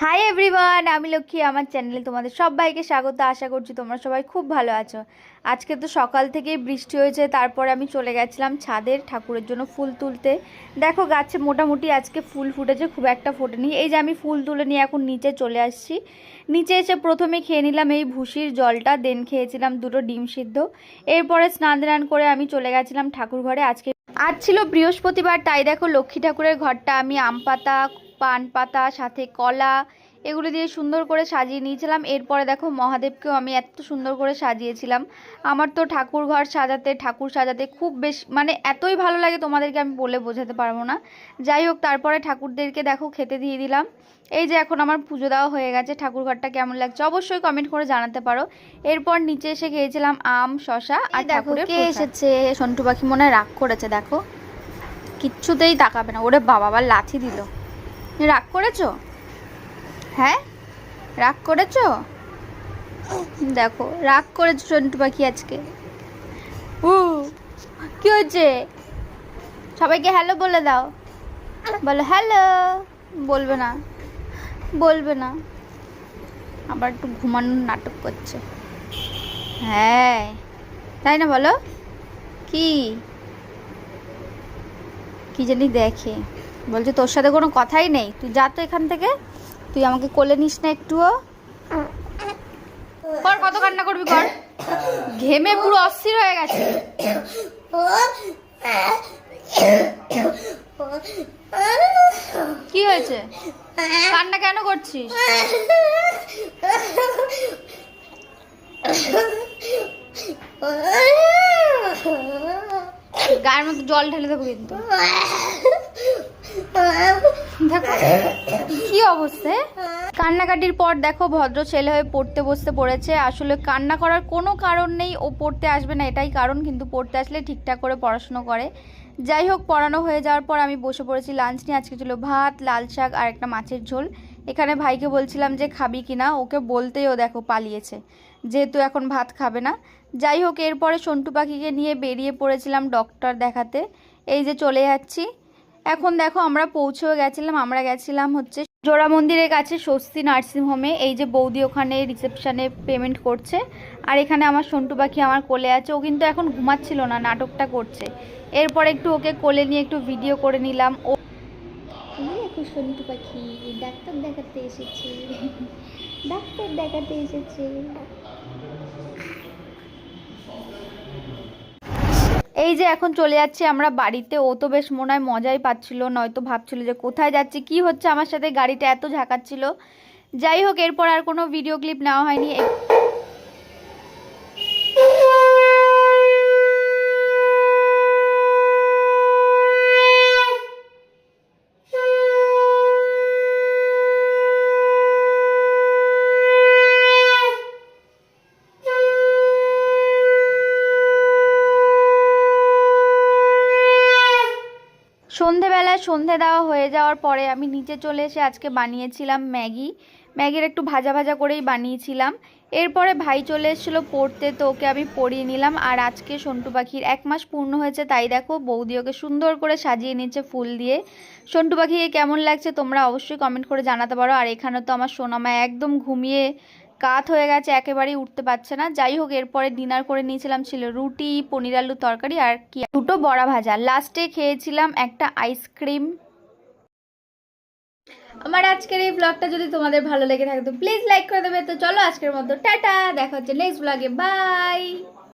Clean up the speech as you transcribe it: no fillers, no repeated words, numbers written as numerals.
Hi everyone, আমি লক্ষ্মী। আমার চ্যানেলে তোমাদের সবাইকে স্বাগত। আশা করছি তোমরা সবাই খুব ভালো আছো। আজকে তো সকাল থেকেই বৃষ্টি হয়েছে, তারপরে আমি চলে গেছিলাম ছাদের ঠাকুরের জন্য ফুল তুলতে। দেখো গাছে মোটামুটি আজকে ফুল ফুটেছে, খুব একটা ফোটেনি। এই যে আমি ফুল তুলে নিয়ে এখন নিচে চলে আসছি। নিচে এসে প্রথমে খেয়ে নিলাম এই ভুসির জলটা, দেন খেয়েছিলাম দুটো ডিম সিদ্ধ। এরপরে স্নান টান করে আমি চলে গেছিলাম ঠাকুর ঘরে। আজ ছিল বৃহস্পতিবার, তাই দেখো লক্ষ্মী ঠাকুরের ঘরটা আমি আম পাতা, পান পাতা, সাথে কলা এগুলো দিয়ে সুন্দর করে সাজিয়ে নিয়েছিলাম। এরপরে দেখো মহাদেবকেও আমি এত সুন্দর করে সাজিয়েছিলাম। আমার তো ঠাকুর সাজাতে খুব বেশ এতই ভালো লাগে, তোমাদেরকে আমি বলে বোঝাতে পারবো না। যাই হোক, তারপরে ঠাকুরদেরকে দেখো খেতে দিয়ে দিলাম। এই যে এখন আমার পুজো দেওয়া হয়ে গেছে। ঠাকুর ঘরটা কেমন লাগছে অবশ্যই কমেন্ট করে জানাতে পারো। এরপর নিচে এসে খেয়েছিলাম আম, শশা আর ঠাকুরের কে এসেছে। সন্টু পাখি মনে রাগ করেছে, দেখো কিচ্ছুতেই তাকাবে না। ওরে বাবা, আবার লাথি দিল। রাগ করেছো? হ্যাঁ, রাগ করেছো? দেখো রাগ করেছো সন্টু পাখি আজকে। কি হয়েছে? সবাইকে হ্যালো বলে দাও। বলো হ্যালো। বলবে না, বলবে না। আবার একটু ঘুমানোর নাটক করছে। হ্যাঁ, তাই না? বলো কি কি জানি দেখে। বলছে তোর সাথে কোনো কথাই নেই, তুই যা তো এখান থেকে। তুই আমাকে কোলে নিস না একটুও? কর, কত কান্না করবি কর। ঘেমে পুরো অস্থির হয়ে গেছে। কি হয়েছে? কান্না কেন করছিস? গায়ের মধ্যে জল ঢেলে দেবো কিন্তু। দেখো কি অবস্থা। কান্নাকাটির পর দেখো ভদ্র ছেলে হয়ে পড়তে বসতে পড়েছে। আসলে কান্না করার কোনো কারণ নেই, ও পড়তে আসবে না এটাই কারণ, কিন্তু পড়তে আসলে ঠিকঠাক করে পড়াশুনো করে। যাই হোক, পড়ানো হয়ে যাওয়ার পর আমি বসে পড়েছি লাঞ্চ নিয়ে। আজকে ছিল ভাত, লাল শাক আর একটা মাছের ঝোল। এখানে ভাইকে বলছিলাম যে খাবি কিনা, ওকে বলতেই ও দেখো পালিয়েছে, যেহেতু এখন ভাত খাবে না। যাই হোক, এরপরে সন্টু পাখিকে নিয়ে বেরিয়ে পড়েছিলাম ডক্টর দেখাতে। এই যে চলে যাচ্ছি। এখন দেখো আমরা পৌঁছেও গেছিলাম। আমরা গেছিলাম হচ্ছে জোড়া মন্দিরের কাছে স্বস্তি নার্সিংহোমে। এই যে বৌদি ওখানে রিসেপশনে পেমেন্ট করছে, আর এখানে আমার সন্টু পাখি আমার কোলে আছে। ও কিন্তু এখন ঘুমাচ্ছিল না, নাটকটা করছে। এরপর একটু ওকে কোলে নিয়ে একটু ভিডিও করে নিলাম। ও দেখো সন্টু পাখি ডাক্তার দেখাতে এসেছে, ডাক্তার দেখাতে এসেছে। এই যে এখন চলে যাচ্ছি আমরা বাড়িতে। ও তো বেশ মনে হয় মজাই পাচ্ছিল, নয়তো ভাবছিল যে কোথায় যাচ্ছি, কি হচ্ছে আমার সাথে, গাড়িটা এত ঝাঁকাচ্ছিল। যাই হোক, এরপর আর কোনো ভিডিও ক্লিপ নেওয়া হয়নি। সন্ধেবেলায় সন্ধে দেওয়া হয়ে যাওয়ার পরে আমি নিচে চলে এসে আজকে বানিয়েছিলাম ম্যাগির একটু ভাজা ভাজা করেই বানিয়েছিলাম। এরপরে ভাই চলে এসেছিলো পড়তে, তো ওকে আমি পড়িয়ে নিলাম। আর আজকে সন্টু পাখির 1 মাস পূর্ণ হয়েছে, তাই দেখো বৌদি ওকে সুন্দর করে সাজিয়ে নিচ্ছে ফুল দিয়ে। সন্টু পাখিকে কেমন লাগছে তোমরা অবশ্যই কমেন্ট করে জানাতে পারো। আর এখানে তো আমার সোনামা একদম ঘুমিয়ে কাত হয়ে গেছে, একেবারেই উঠতে পারছে না। যাই হোক, এরপরে ডিনার করে নিয়েছিলাম ছিল রুটি, পনির আলুর তরকারি আর কি দুটো বড়া ভাজা। লাস্টে খেয়েছিলাম একটা আইসক্রিম। আমার আজকের এই ব্লগটা যদি তোমাদের ভালো লেগে থাকে তো প্লিজ লাইক করে দেবে। তো চলো আজকের মতো টাটা, দেখা হচ্ছে নেক্সট ব্লগে, বাই।